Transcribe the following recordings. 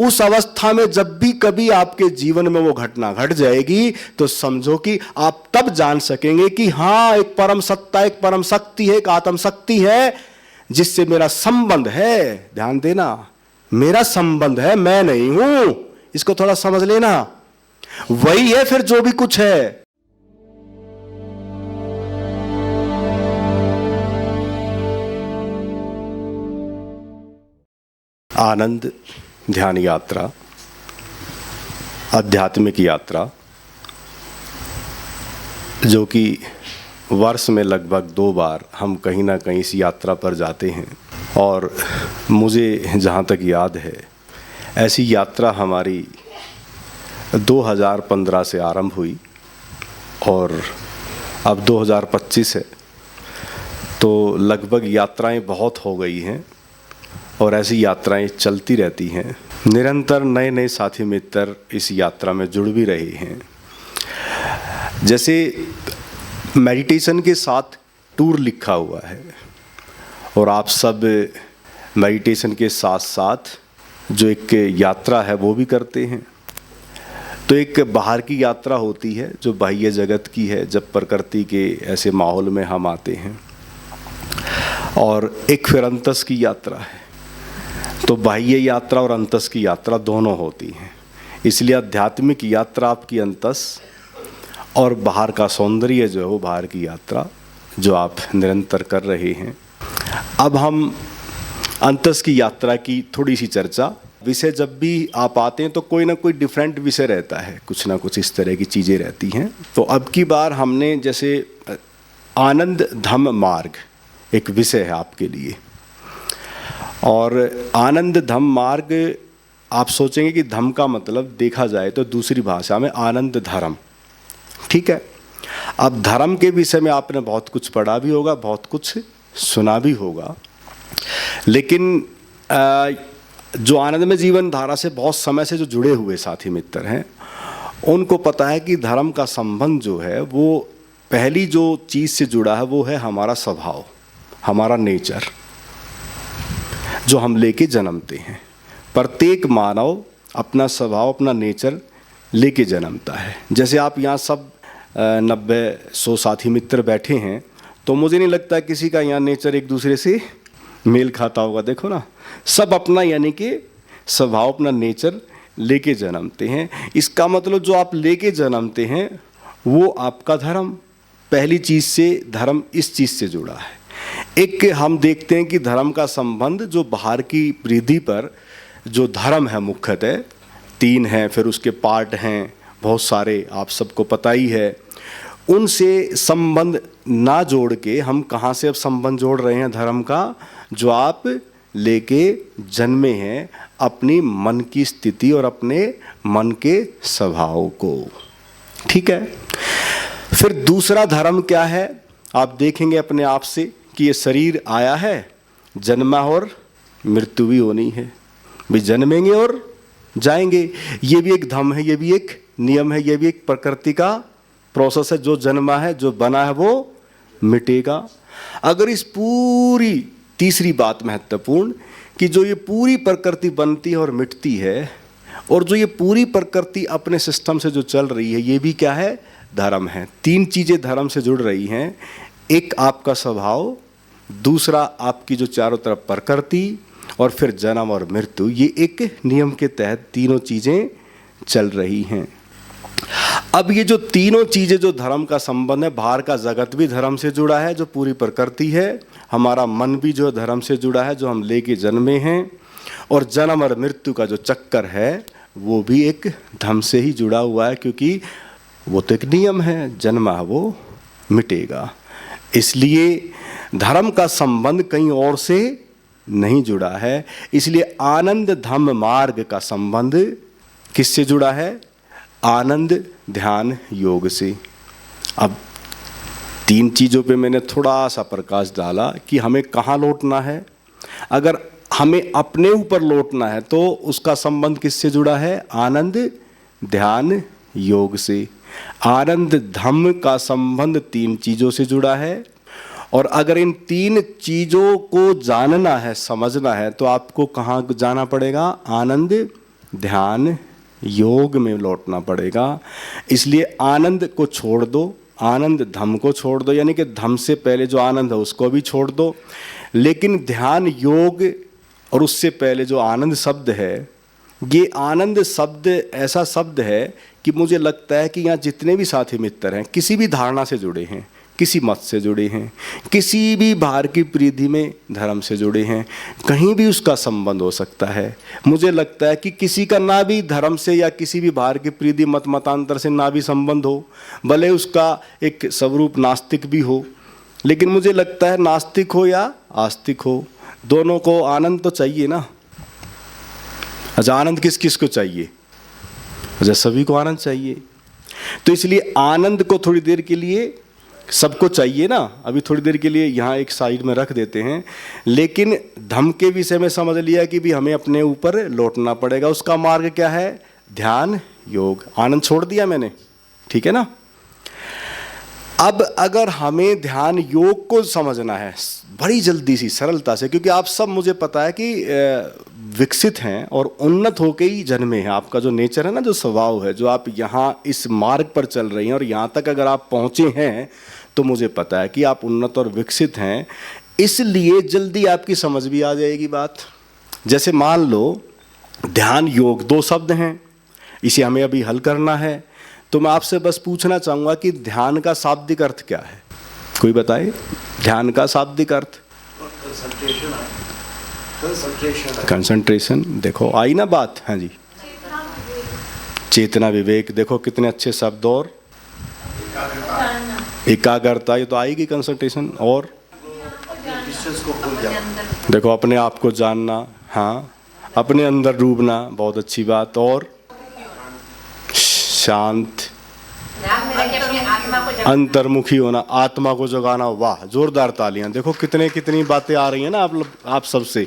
उस अवस्था में जब भी कभी आपके जीवन में वो घटना घट जाएगी तो समझो कि आप तब जान सकेंगे कि हाँ, एक परम सत्ता, एक परम शक्ति है, एक आत्म शक्ति है जिससे मेरा संबंध है। ध्यान देना, मेरा संबंध है, मैं नहीं हूं। इसको थोड़ा समझ लेना। वही है फिर जो भी कुछ है। आनंद ध्यान यात्रा, आध्यात्मिक यात्रा, जो कि वर्ष में लगभग 2 बार हम कहीं ना कहीं इस यात्रा पर जाते हैं। और मुझे जहाँ तक याद है, ऐसी यात्रा हमारी 2015 से आरंभ हुई और अब 2025 है, तो लगभग यात्राएं बहुत हो गई हैं और ऐसी यात्राएं चलती रहती हैं। निरंतर नए नए साथी मित्र इस यात्रा में जुड़ भी रहे हैं। जैसे मेडिटेशन के साथ टूर लिखा हुआ है और आप सब मेडिटेशन के साथ साथ जो एक यात्रा है वो भी करते हैं। तो एक बाहर की यात्रा होती है जो बाह्य जगत की है, जब प्रकृति के ऐसे माहौल में हम आते हैं, और एक फिर अंतस की यात्रा है। तो बाह्य यात्रा और अंतस की यात्रा दोनों होती हैं। इसलिए आध्यात्मिक यात्रा आपकी अंतस और बाहर का सौंदर्य जो है वो बाहर की यात्रा जो आप निरंतर कर रहे हैं। अब हम अंतस की यात्रा की थोड़ी सी चर्चा। विषय जब भी आप आते हैं तो कोई ना कोई डिफरेंट विषय रहता है, कुछ ना कुछ इस तरह की चीज़ें रहती हैं। तो अब की बार हमने जैसे आनंद धम्म मार्ग एक विषय है आपके लिए, और आनंद धम्म मार्ग आप सोचेंगे कि धम्म का मतलब देखा जाए तो दूसरी भाषा में आनंद धर्म, ठीक है। अब धर्म के विषय में आपने बहुत कुछ पढ़ा भी होगा, बहुत कुछ सुना भी होगा, लेकिन जो आनंदमय जीवन धारा से बहुत समय से जो जुड़े हुए साथी मित्र हैं उनको पता है कि धर्म का संबंध जो है वो पहली जो चीज़ से जुड़ा है वो है हमारा स्वभाव, हमारा नेचर जो हम लेके जन्मते हैं। प्रत्येक मानव अपना स्वभाव, अपना नेचर लेके जन्मता है। जैसे आप यहाँ सब 90-100 साथी मित्र बैठे हैं, तो मुझे नहीं लगता किसी का यहाँ नेचर एक दूसरे से मेल खाता होगा। देखो ना, सब अपना यानी कि स्वभाव, अपना नेचर लेके जन्मते हैं। इसका मतलब जो आप लेके जन्मते हैं वो आपका धर्म, पहली चीज़ से धर्म इस चीज़ से जुड़ा है। एक हम देखते हैं कि धर्म का संबंध जो बाहर की परिधि पर जो धर्म है मुख्यतः 3 हैं, फिर उसके पार्ट हैं बहुत सारे, आप सबको पता ही है। उनसे संबंध ना जोड़ के हम कहाँ से अब संबंध जोड़ रहे हैं धर्म का, जो आप लेके जन्मे हैं अपनी मन की स्थिति और अपने मन के स्वभाव को, ठीक है। फिर दूसरा धर्म क्या है, आप देखेंगे अपने आप से कि ये शरीर आया है, जन्मा और मृत्यु भी होनी है, भी जन्मेंगे और जाएंगे। ये भी एक धर्म है, ये भी एक नियम है, ये भी एक प्रकृति का प्रोसेस है। जो जन्मा है, जो बना है वो मिटेगा। अगर इस पूरी, तीसरी बात महत्वपूर्ण, कि जो ये पूरी प्रकृति बनती है और मिटती है, और जो ये पूरी प्रकृति अपने सिस्टम से जो चल रही है, ये भी क्या है, धर्म है। 3 चीज़ें धर्म से जुड़ रही हैं। एक आपका स्वभाव, दूसरा आपकी जो चारों तरफ प्रकृति, और फिर जन्म और मृत्यु। ये एक नियम के तहत तीनों चीज़ें चल रही हैं। अब ये जो तीनों चीज़ें जो धर्म का संबंध है, बाहर का जगत भी धर्म से जुड़ा है जो पूरी प्रकृति है, हमारा मन भी जो धर्म से जुड़ा है जो हम लेके जन्मे हैं, और जन्म और मृत्यु का जो चक्कर है वो भी एक धर्म से ही जुड़ा हुआ है, क्योंकि वो तो एक नियम है, जन्मा वो मिटेगा। इसलिए धर्म का संबंध कहीं और से नहीं जुड़ा है। इसलिए आनंद धम्म मार्ग का संबंध किससे जुड़ा है, आनंद ध्यान योग से। अब 3 चीज़ों पे मैंने थोड़ा सा प्रकाश डाला कि हमें कहाँ लौटना है। अगर हमें अपने ऊपर लौटना है तो उसका संबंध किससे जुड़ा है, आनंद ध्यान योग से। आनंद धम्म का संबंध 3 चीज़ों से जुड़ा है, और अगर इन 3 चीज़ों को जानना है, समझना है, तो आपको कहाँ जाना पड़ेगा, आनंद ध्यान योग में लौटना पड़ेगा। इसलिए आनंद को छोड़ दो, आनंद धम को छोड़ दो, यानी कि धम से पहले जो आनंद है उसको भी छोड़ दो। लेकिन ध्यान योग और उससे पहले जो आनंद शब्द है, ये आनंद शब्द ऐसा शब्द है कि मुझे लगता है कि यहाँ जितने भी साथी मित्र हैं, किसी भी धारणा से जुड़े हैं, किसी मत से जुड़े हैं, किसी भी बाहर की परिधि में धर्म से जुड़े हैं, कहीं भी उसका संबंध हो सकता है। मुझे लगता है कि किसी का ना भी धर्म से या किसी भी बाहर की परिधि मत मतांतर से ना भी संबंध हो, भले उसका एक स्वरूप नास्तिक भी हो, लेकिन मुझे लगता है नास्तिक हो या आस्तिक हो, दोनों को आनंद तो चाहिए ना। अच्छा, आनंद किस किस को चाहिए? अच्छा, सभी को आनंद चाहिए। तो इसलिए आनंद को थोड़ी देर के लिए सबको चाहिए ना, अभी थोड़ी देर के लिए यहाँ एक साइड में रख देते हैं। लेकिन धम के विषय में समझ लिया कि भी हमें अपने ऊपर लौटना पड़ेगा। उसका मार्ग क्या है? ध्यान योग। आनंद छोड़ दिया मैंने, ठीक है ना। अब अगर हमें ध्यान योग को समझना है बड़ी जल्दी सी सरलता से, क्योंकि आप सब मुझे पता है कि विकसित हैं और उन्नत होके ही जन्मे हैं। आपका जो नेचर है ना, जो स्वभाव है, जो आप यहाँ इस मार्ग पर चल रही हैं और यहाँ तक अगर आप पहुँचे हैं तो मुझे पता है कि आप उन्नत और विकसित हैं। इसलिए जल्दी आपकी समझ भी आ जाएगी बात। जैसे मान लो ध्यान योग दो शब्द हैं, इसे हमें अभी हल करना है। तो मैं आपसे बस पूछना चाहूँगा कि ध्यान का शाब्दिक अर्थ क्या है? कोई बताए ध्यान का शाब्दिक अर्थ? कंसंट्रेशन। देखो आई ना बात। हाँ जी, चेतना विवेक। देखो कितने अच्छे शब्द। और एकाग्रता, ये तो आएगी कंसंट्रेशन। और देखो अपने आप को जानना, हाँ, अपने अंदर डूबना, बहुत अच्छी बात। और शांत, अंतर्मुखी होना, आत्मा को जगाना। वाह, जोरदार तालियां। देखो कितनी बातें आ रही हैं ना आप सबसे।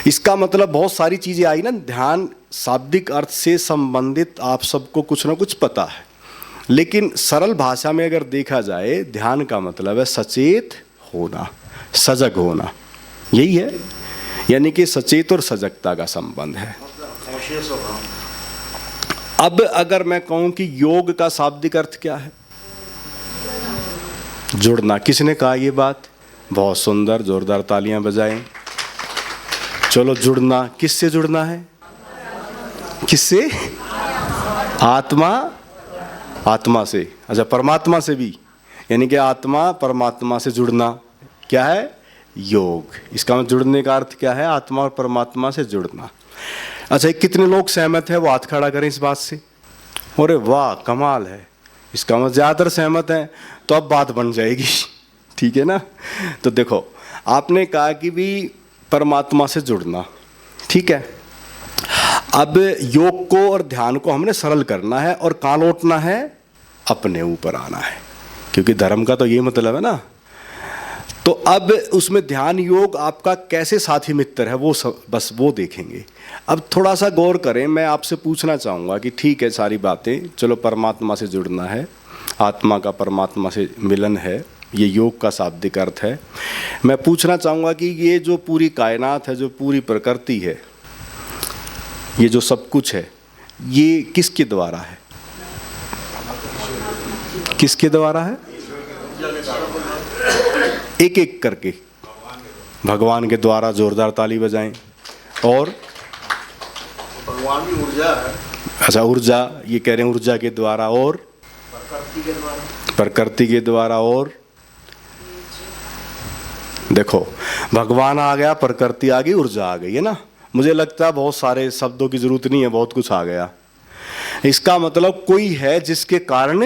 इसका मतलब बहुत सारी चीजें आई ना। ध्यान शाब्दिक अर्थ से संबंधित आप सबको कुछ ना कुछ पता है, लेकिन सरल भाषा में अगर देखा जाए, ध्यान का मतलब है सचेत होना, सजग होना। यही है, यानी कि सचेत और सजगता का संबंध है। अब अगर मैं कहूं कि योग का शाब्दिक अर्थ क्या है? जुड़ना। किसने कहा ये बात? बहुत सुंदर, जोरदार तालियां बजाएं। चलो, जुड़ना। किससे जुड़ना है? किससे? आत्मा से। अच्छा, परमात्मा से भी, यानी कि आत्मा परमात्मा से जुड़ना क्या है? योग। इसका मतलब जुड़ने का अर्थ क्या है? आत्मा और परमात्मा से जुड़ना। अच्छा, कितने लोग सहमत है? वो हाथ खड़ा करें इस बात से। अरे वाह, कमाल है। इसका मतलब ज़्यादातर सहमत हैं, तो अब बात बन जाएगी, ठीक है ना। तो देखो, आपने कहा कि भी परमात्मा से जुड़ना, ठीक है। अब योग को और ध्यान को हमने सरल करना है और कहाँ लौटना है? अपने ऊपर आना है, क्योंकि धर्म का तो ये मतलब है ना। तो अब उसमें ध्यान योग आपका कैसे साथी मित्र है, वो सब बस वो देखेंगे। अब थोड़ा सा गौर करें। मैं आपसे पूछना चाहूँगा कि ठीक है, सारी बातें, चलो परमात्मा से जुड़ना है, आत्मा का परमात्मा से मिलन है, ये योग का शाब्दिक अर्थ है। मैं पूछना चाहूँगा कि ये जो पूरी कायनात है, जो पूरी प्रकृति है, ये जो सब कुछ है, ये किसके द्वारा है? किसके द्वारा है? एक एक करके भगवान के द्वारा। जोरदार ताली बजाएं। और भगवान की ऊर्जा है। अच्छा, ऊर्जा, ये कह रहे हैं ऊर्जा के द्वारा। और प्रकृति के द्वारा। और देखो, भगवान आ गया, प्रकृति आ गई, ऊर्जा आ गई, है ना। मुझे लगता है बहुत सारे शब्दों की जरूरत नहीं है, बहुत कुछ आ गया। इसका मतलब कोई है जिसके कारण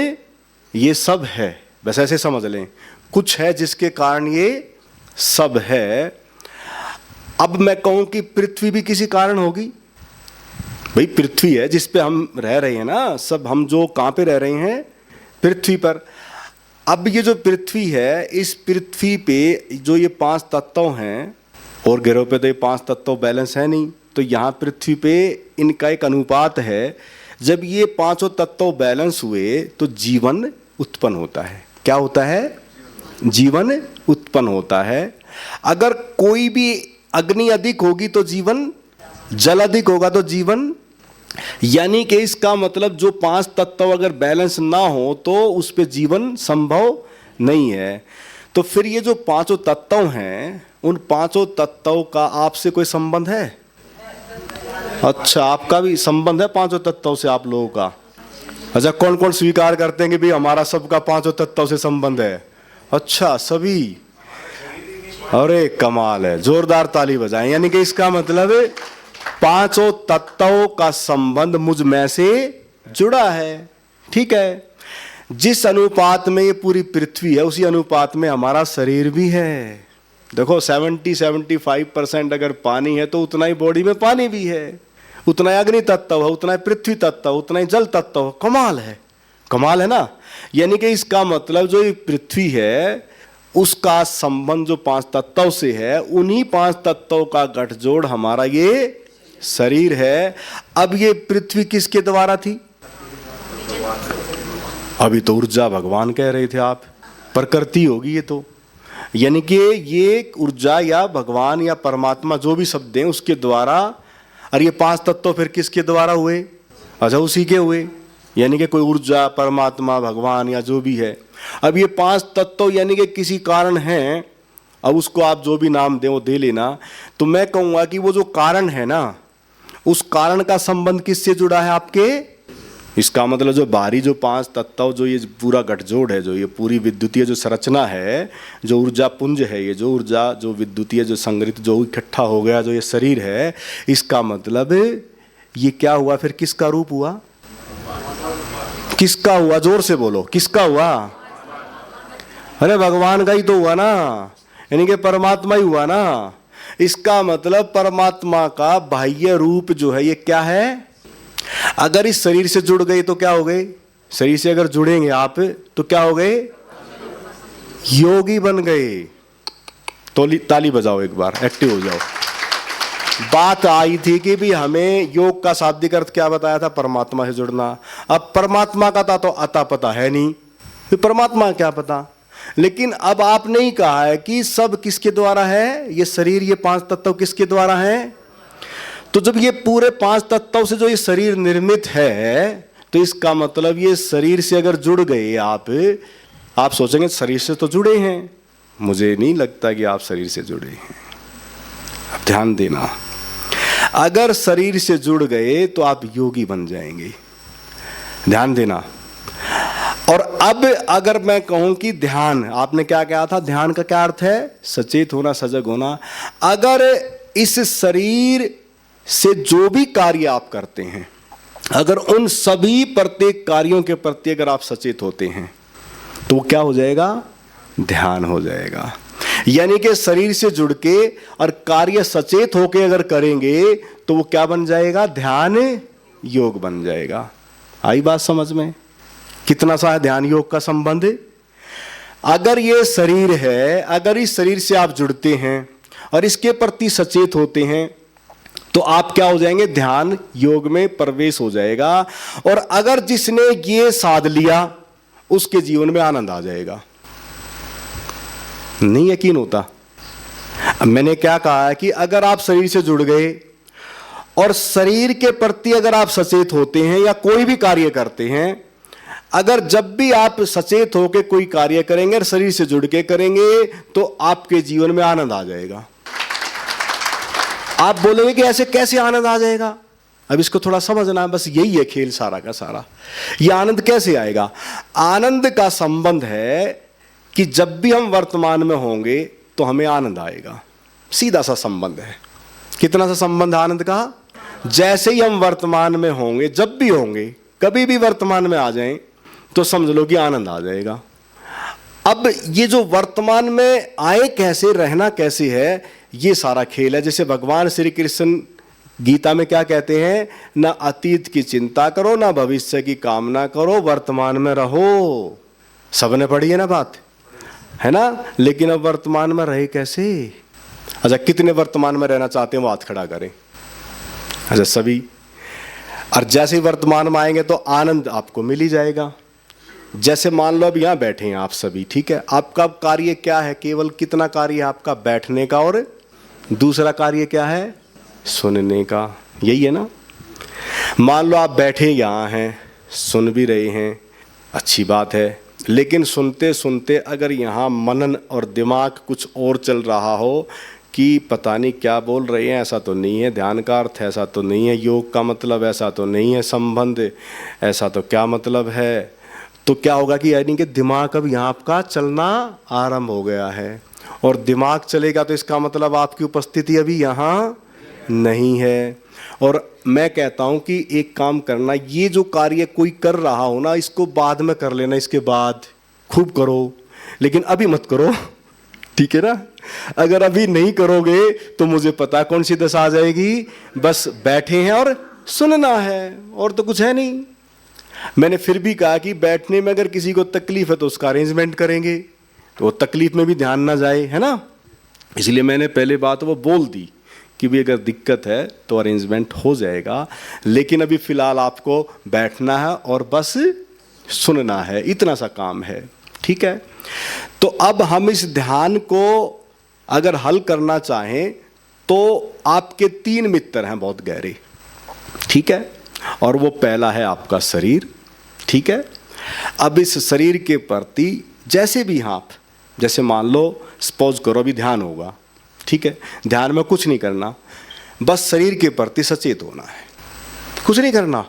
ये सब है, बस ऐसे समझ लें। कुछ है जिसके कारण ये सब है। अब मैं कहूं कि पृथ्वी भी किसी कारण होगी। भाई, पृथ्वी है जिस पे हम रह रहे हैं ना, सब हम जो कहाँ पे रह रहे हैं? पृथ्वी पर। अब ये जो पृथ्वी है, इस पृथ्वी पे जो ये 5 तत्व हैं, और ग्रहों पे तो ये 5 तत्व बैलेंस है नहीं, तो यहाँ पृथ्वी पे इनका एक अनुपात है। जब ये 5 तत्व बैलेंस हुए तो जीवन उत्पन्न होता है। क्या होता है? जीवन उत्पन्न होता है। अगर कोई भी अग्नि अधिक होगी तो जीवन जल अधिक होगा तो जीवन, यानी कि इसका मतलब जो 5 तत्व अगर बैलेंस ना हो तो उस पे जीवन संभव नहीं है। तो फिर ये जो 5 तत्व हैं, उन 5 तत्वों का आपसे कोई संबंध है? अच्छा, आपका भी संबंध है 5 तत्वों से आप लोगों का? अच्छा, कौन कौन स्वीकार करते हैं कि भाई हमारा सबका 5 तत्वों से संबंध है? अच्छा, सभी। अरे कमाल है, जोरदार ताली बजाएं। यानी कि इसका मतलब 5 तत्वों का संबंध मुझ में से जुड़ा है। ठीक है, जिस अनुपात में ये पूरी पृथ्वी है उसी अनुपात में हमारा शरीर भी है। देखो 70-75% अगर पानी है तो उतना ही बॉडी में पानी भी है, उतना ही अग्नि तत्व है, उतना ही पृथ्वी तत्व, उतना ही जल तत्व। कमाल है, कमाल है ना। यानी कि इसका मतलब जो ये पृथ्वी है उसका संबंध जो 5 तत्वों से है, उन्हीं 5 तत्वों का गठजोड़ हमारा ये शरीर है। अब ये पृथ्वी किसके द्वारा थी? अभी तो ऊर्जा भगवान कह रहे थे आप, प्रकृति होगी ये तो। यानी कि ये ऊर्जा या भगवान या परमात्मा जो भी शब्द हैं उसके द्वारा। और ये 5 तत्व फिर किसके द्वारा हुए? अच्छा, उसी के हुए। यानी कि कोई ऊर्जा, परमात्मा, भगवान या जो भी है। अब ये 5 तत्व यानी कि किसी कारण हैं, अब उसको आप जो भी नाम दें वो दे लेना। तो मैं कहूँगा कि वो जो कारण है ना, उस कारण का संबंध किससे जुड़ा है आपके? इसका मतलब जो बाहरी जो 5 तत्व, जो ये पूरा गठजोड़ है, जो ये पूरी विद्युतीय जो संरचना है, जो ऊर्जा पुंज है, ये जो ऊर्जा जो विद्युतीय जो संग्रहित जो इकट्ठा हो गया जो ये शरीर है, इसका मतलब ये क्या हुआ फिर? किसका रूप हुआ? किसका हुआ? जोर से बोलो, किसका हुआ? अरे भगवान का ही तो हुआ ना, यानी कि परमात्मा ही हुआ ना। इसका मतलब परमात्मा का बाह्य रूप जो है ये क्या है? अगर इस शरीर से जुड़ गए तो क्या हो गए? शरीर से अगर जुड़ेंगे आप तो क्या हो गए? योगी बन गए। तो ताली बजाओ एक बार, एक्टिव हो जाओ। बात आई थी कि भी हमें योग का शाब्दिक अर्थ क्या बताया था? परमात्मा से जुड़ना। अब परमात्मा का था तो अता पता है नहीं, फिर परमात्मा क्या पता। लेकिन अब आपने ही कहा है कि सब किसके द्वारा है? ये शरीर, ये 5 तत्व किसके द्वारा है? तो जब ये पूरे 5 तत्वों से जो ये शरीर निर्मित है, तो इसका मतलब ये शरीर से अगर जुड़ गए आप सोचेंगे शरीर से तो जुड़े हैं। मुझे नहीं लगता कि आप शरीर से जुड़े हैं। अब ध्यान देना, अगर शरीर से जुड़ गए तो आप योगी बन जाएंगे। ध्यान देना। और अब अगर मैं कहूं कि ध्यान, आपने क्या कहा था? ध्यान का क्या अर्थ है? सचेत होना, सजग होना। अगर इस शरीर से जो भी कार्य आप करते हैं, अगर उन सभी प्रत्येक कार्यों के प्रति अगर आप सचेत होते हैं तो क्या हो जाएगा? ध्यान हो जाएगा। यानी कि शरीर से जुड़ के और कार्य सचेत होके अगर करेंगे तो वो क्या बन जाएगा? ध्यान योग बन जाएगा। आई बात समझ में? कितना सा है ध्यान योग का संबंध? अगर ये शरीर है, अगर इस शरीर से आप जुड़ते हैं और इसके प्रति सचेत होते हैं तो आप क्या हो जाएंगे? ध्यान योग में प्रवेश हो जाएगा। और अगर जिसने ये साध लिया उसके जीवन में आनंद आ जाएगा। नहीं यकीन होता? मैंने क्या कहा है कि अगर आप शरीर से जुड़ गए और शरीर के प्रति अगर आप सचेत होते हैं या कोई भी कार्य करते हैं, अगर जब भी आप सचेत होकर कोई कार्य करेंगे और शरीर से जुड़ के करेंगे तो आपके जीवन में आनंद आ जाएगा। आप बोलेंगे कि ऐसे कैसे आनंद आ जाएगा? अब इसको थोड़ा समझना, बस यही है खेल सारा का सारा। ये आनंद कैसे आएगा? आनंद का संबंध है कि जब भी हम वर्तमान में होंगे तो हमें आनंद आएगा। सीधा सा संबंध है। कितना सा संबंध आनंद का? जैसे ही हम वर्तमान में होंगे, जब भी होंगे, कभी भी वर्तमान में आ जाएं तो समझ लो कि आनंद आ जाएगा। अब ये जो वर्तमान में आए कैसे, रहना कैसे है, ये सारा खेल है। जैसे भगवान श्री कृष्ण गीता में क्या कहते हैं? ना अतीत की चिंता करो, ना भविष्य की कामना करो, वर्तमान में रहो। सबने पढ़ी है ना बात, है ना? लेकिन अब वर्तमान में रहे कैसे? अच्छा, कितने वर्तमान में रहना चाहते हैं वो हाथ खड़ा करें। अच्छा, सभी। और जैसे ही वर्तमान में आएंगे तो आनंद आपको मिल ही जाएगा। जैसे मान लो अब यहाँ बैठे हैं आप सभी, ठीक है? आपका कार्य क्या है? केवल कितना कार्य है आपका? बैठने का। और दूसरा कार्य क्या है? सुनने का, यही है ना। मान लो आप बैठे यहाँ हैं, सुन भी रहे हैं, अच्छी बात है, लेकिन सुनते सुनते अगर यहाँ मनन और दिमाग कुछ और चल रहा हो कि पता नहीं क्या बोल रहे हैं, ऐसा तो नहीं है, ध्यान का अर्थ ऐसा तो नहीं है, योग का मतलब ऐसा तो नहीं है, संबंध ऐसा तो क्या मतलब है, तो क्या होगा कि यानी कि दिमाग अब यहाँ आपका चलना आरंभ हो गया है। और दिमाग चलेगा तो इसका मतलब आपकी उपस्थिति अभी यहाँ नहीं है। और मैं कहता हूँ कि एक काम करना, ये जो कार्य कोई कर रहा हो ना, इसको बाद में कर लेना, इसके बाद खूब करो, लेकिन अभी मत करो, ठीक है ना। अगर अभी नहीं करोगे तो मुझे पता कौन सी दशा आ जाएगी, बस बैठे हैं और सुनना है, और तो कुछ है नहीं। मैंने फिर भी कहा कि बैठने में अगर किसी को तकलीफ है तो उसका अरेंजमेंट करेंगे, तो वो तकलीफ में भी ध्यान ना जाए, है ना। इसलिए मैंने पहले बात वो बोल दी कि भी अगर दिक्कत है तो अरेंजमेंट हो जाएगा, लेकिन अभी फ़िलहाल आपको बैठना है और बस सुनना है, इतना सा काम है, ठीक है। तो अब हम इस ध्यान को अगर हल करना चाहें तो आपके 3 मित्र हैं बहुत गहरे, ठीक है। और वो पहला है आपका शरीर, ठीक है। अब इस शरीर के प्रति जैसे भी आप, जैसे मान लो सपोज करो अभी ध्यान होगा, ठीक है, ध्यान में कुछ नहीं करना, बस शरीर के प्रति सचेत होना है, कुछ नहीं करना।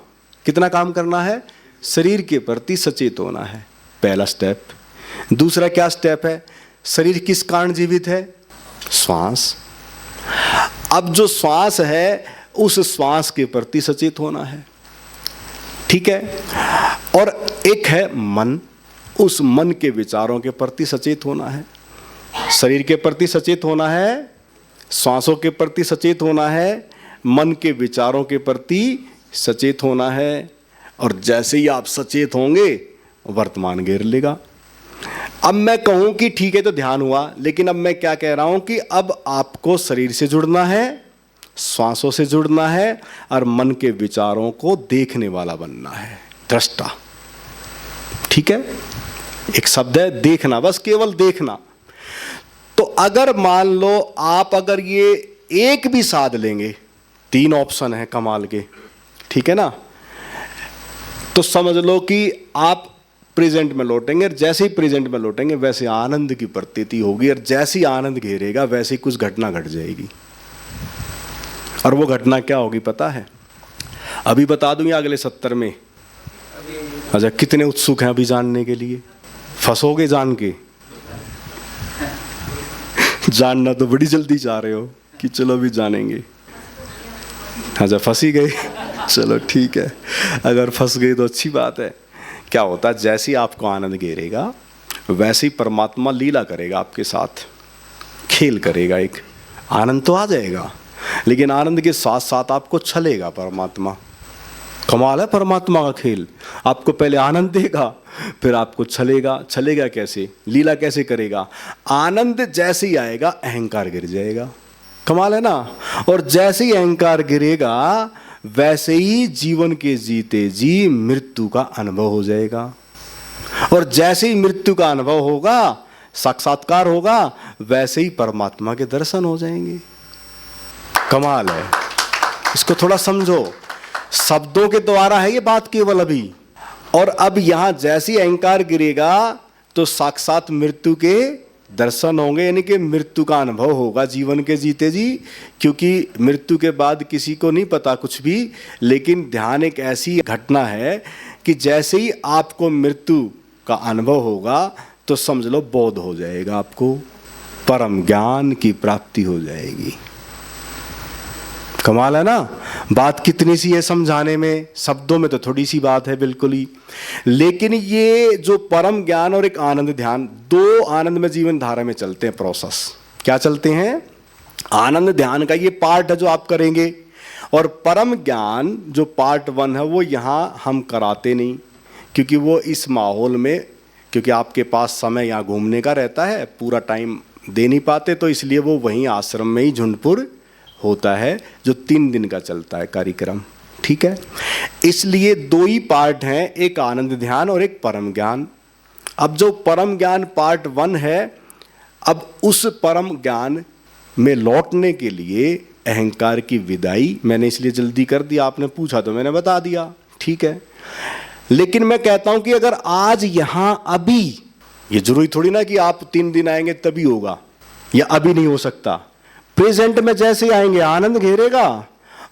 कितना काम करना है, शरीर के प्रति सचेत होना है, पहला स्टेप। दूसरा क्या स्टेप है, शरीर किस कारण जीवित है, श्वास। अब जो श्वास है उस श्वास के प्रति सचेत होना है, ठीक है। और एक है मन, उस मन के विचारों के प्रति सचेत होना है। शरीर के प्रति सचेत होना है, श्वासों के प्रति सचेत होना है, मन के विचारों के प्रति सचेत होना है। और जैसे ही आप सचेत होंगे वर्तमान घेर लेगा। अब मैं कहूं कि ठीक है तो ध्यान हुआ, लेकिन अब मैं क्या कह रहा हूं कि अब आपको शरीर से जुड़ना है, श्वासों से जुड़ना है, और मन के विचारों को देखने वाला बनना है, दृष्टा, ठीक है। एक शब्द है देखना, बस केवल देखना। तो अगर मान लो आप अगर ये एक भी साध लेंगे, 3 ऑप्शन है कमाल के, ठीक है ना, तो समझ लो कि आप प्रेजेंट में लौटेंगे, और जैसे ही प्रेजेंट में लौटेंगे वैसे आनंद की प्रतीति होगी, और जैसे ही आनंद घेरेगा वैसे ही कुछ घटना घट जाएगी। और वो घटना क्या होगी पता है, अभी बता दूं या अगले 70 में? अच्छा, कितने उत्सुक हैं अभी जानने के लिए? फंसोगे जान के? जानना तो बड़ी जल्दी चाह रहे हो कि चलो अभी जानेंगे। अच्छा, फंस ही गए, चलो ठीक है, अगर फंस गए तो अच्छी बात है। क्या होता है, जैसे ही आपको आनंद घेरेगा वैसे ही परमात्मा लीला करेगा आपके साथ, खेल करेगा। एक आनंद तो आ जाएगा, लेकिन आनंद के साथ साथ आपको छलेगा परमात्मा। कमाल है परमात्मा का खेल, आपको पहले आनंद देगा फिर आपको छलेगा। छलेगा कैसे, लीला कैसे करेगा? आनंद जैसे ही आएगा अहंकार गिर जाएगा। कमाल है ना। और जैसे ही अहंकार गिरेगा वैसे ही जीवन के जीते जी मृत्यु का अनुभव हो जाएगा। और जैसे ही मृत्यु का अनुभव होगा, साक्षात्कार होगा, वैसे ही परमात्मा के दर्शन हो जाएंगे। कमाल है, इसको थोड़ा समझो। शब्दों के द्वारा है ये बात केवल अभी। और अब यहां जैसे ही अहंकार गिरेगा तो साक्षात मृत्यु के दर्शन होंगे, यानी कि मृत्यु का अनुभव होगा जीवन के जीते जी। क्योंकि मृत्यु के बाद किसी को नहीं पता कुछ भी, लेकिन ध्यान एक ऐसी घटना है कि जैसे ही आपको मृत्यु का अनुभव होगा तो समझ लो बोध हो जाएगा, आपको परम ज्ञान की प्राप्ति हो जाएगी। कमाल है ना। बात कितनी सी है समझाने में, शब्दों में तो थोड़ी सी बात है बिल्कुल ही। लेकिन ये जो परम ज्ञान और एक आनंद ध्यान, दो आनंद में जीवन धारा में चलते हैं प्रोसेस। क्या चलते हैं? आनंद ध्यान का ये पार्ट है जो आप करेंगे, और परम ज्ञान जो पार्ट 1 है वो यहाँ हम कराते नहीं, क्योंकि वो इस माहौल में, क्योंकि आपके पास समय यहाँ घूमने का रहता है, पूरा टाइम दे नहीं पाते, तो इसलिए वो वहीं आश्रम में ही झुंडपुर होता है जो 3 दिन का चलता है कार्यक्रम। ठीक है, इसलिए 2 ही पार्ट हैं, एक आनंद ध्यान और एक परम ज्ञान। अब जो परम ज्ञान पार्ट 1 है, अब उस परम ज्ञान में लौटने के लिए अहंकार की विदाई। मैंने इसलिए जल्दी कर दिया, आपने पूछा तो मैंने बता दिया, ठीक है। लेकिन मैं कहता हूं कि अगर आज यहां अभी, ये जरूरी थोड़ी ना कि आप 3 दिन आएंगे तभी होगा, या अभी नहीं हो सकता। प्रेजेंट में जैसे ही आएंगे आनंद घेरेगा,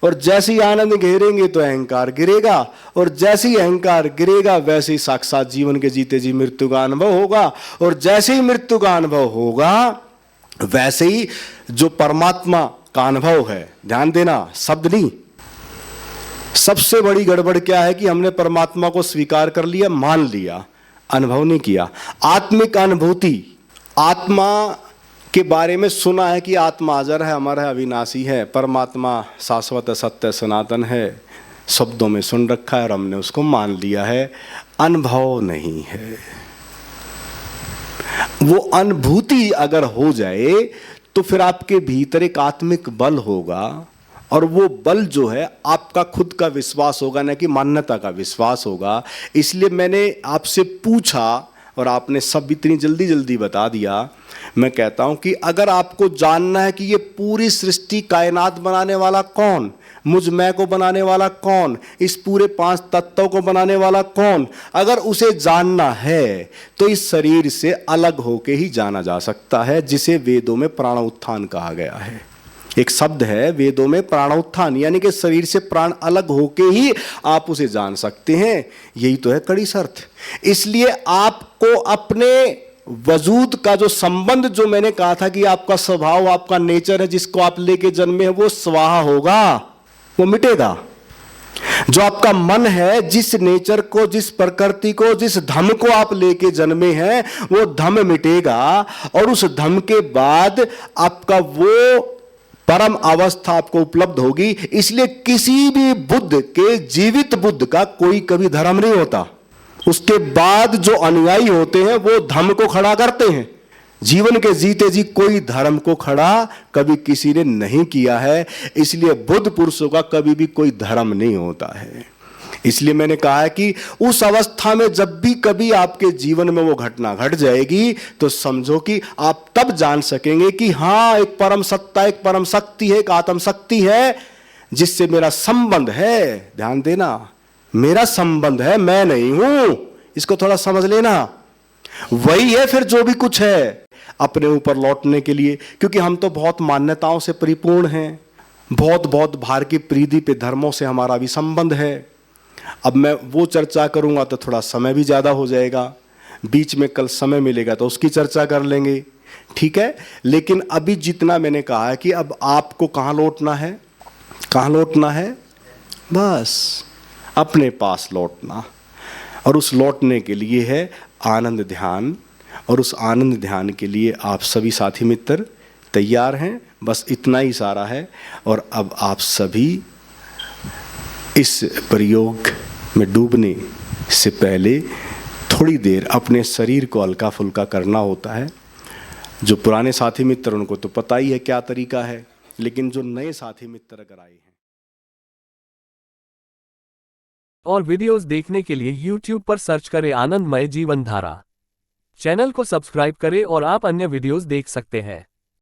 और जैसे ही आनंद घेरेंगे तो अहंकार गिरेगा, और जैसे ही अहंकार गिरेगा वैसे ही साक्षात जीवन के जीते जी मृत्यु का अनुभव होगा, और जैसे ही मृत्यु का अनुभव होगा वैसे ही जो परमात्मा का अनुभव है, ध्यान देना, शब्द नहीं। सबसे बड़ी गड़बड़ क्या है कि हमने परमात्मा को स्वीकार कर लिया, मान लिया, अनुभव नहीं किया। आत्मिक अनुभूति, आत्मा के बारे में सुना है कि आत्मा अजर है, अमर है, अविनाशी है, परमात्मा शाश्वत सत्य सनातन है, शब्दों में सुन रखा है और हमने उसको मान लिया है, अनुभव नहीं है। वो अनुभूति अगर हो जाए तो फिर आपके भीतर एक आत्मिक बल होगा, और वो बल जो है आपका खुद का विश्वास होगा, न कि मान्यता का विश्वास होगा। इसलिए मैंने आपसे पूछा और आपने सब इतनी जल्दी जल्दी बता दिया। मैं कहता हूं कि अगर आपको जानना है कि ये पूरी सृष्टि कायनात बनाने वाला कौन, मुझ मैं को बनाने वाला कौन, इस पूरे 5 तत्वों को बनाने वाला कौन, अगर उसे जानना है तो इस शरीर से अलग होके ही जाना जा सकता है, जिसे वेदों में प्राण उत्थान कहा गया है। एक शब्द है वेदों में प्राण उत्थान, यानी कि शरीर से प्राण अलग होके ही आप उसे जान सकते हैं। यही तो है कड़ी शर्त। इसलिए आपको अपने वजूद का जो संबंध, जो मैंने कहा था कि आपका स्वभाव, आपका नेचर है जिसको आप लेके जन्मे हैं, वो स्वाहा होगा, वो मिटेगा। जो आपका मन है, जिस नेचर को, जिस प्रकृति को, जिस धम को आप लेके जन्मे हैं, वो धम मिटेगा, और उस धम के बाद आपका वो परम अवस्था आपको उपलब्ध होगी। इसलिए किसी भी बुद्ध के, जीवित बुद्ध का कोई कभी धर्म नहीं होता। उसके बाद जो अनुयायी होते हैं वो धर्म को खड़ा करते हैं। जीवन के जीते जी कोई धर्म को खड़ा कभी किसी ने नहीं किया है। इसलिए बुद्ध पुरुषों का कभी भी कोई धर्म नहीं होता है। इसलिए मैंने कहा है कि उस अवस्था में जब भी कभी आपके जीवन में वो घटना घट जाएगी तो समझो कि आप तब जान सकेंगे कि हाँ, एक परम सत्ता, एक परम शक्ति है, एक आत्म शक्ति है जिससे मेरा संबंध है। ध्यान देना, मेरा संबंध है, मैं नहीं हूं। इसको थोड़ा समझ लेना। वही है फिर जो भी कुछ है अपने ऊपर लौटने के लिए, क्योंकि हम तो बहुत मान्यताओं से परिपूर्ण हैं, बहुत भार की प्रीति पे धर्मों से हमारा भी संबंध है। अब मैं वो चर्चा करूंगा तो थोड़ा समय भी ज़्यादा हो जाएगा, बीच में कल समय मिलेगा तो उसकी चर्चा कर लेंगे, ठीक है। लेकिन अभी जितना मैंने कहा है कि अब आपको कहाँ लौटना है, कहाँ लौटना है, बस अपने पास लौटना। और उस लौटने के लिए है आनंद ध्यान, और उस आनंद ध्यान के लिए आप सभी साथी मित्र तैयार हैं। बस इतना ही सारा है। और अब आप सभी इस प्रयोग में डूबने से पहले थोड़ी देर अपने शरीर को हल्का फुल्का करना होता है। जो पुराने साथी मित्र उनको तो पता ही है क्या तरीका है, लेकिन जो नए साथी मित्र अगर आए हैं। और वीडियोस देखने के लिए YouTube पर सर्च करें आनंदमय जीवन धारा। चैनल को सब्सक्राइब करें और आप अन्य वीडियोस देख सकते हैं।